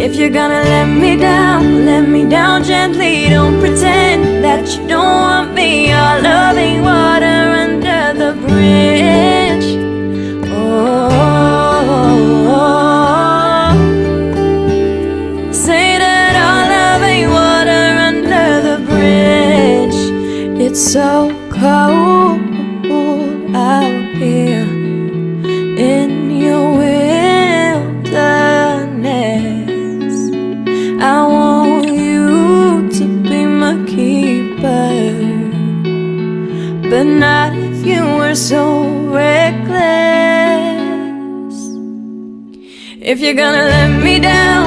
If you're gonna let me down gently. Don't pretend that you don't want me. Our love ain't water under the bridge. Oh, say that our love ain't water under the bridge. It's so cold out here in your wilderness. I want you to be my keeper, but not if you were so reckless. If you're gonna let me down,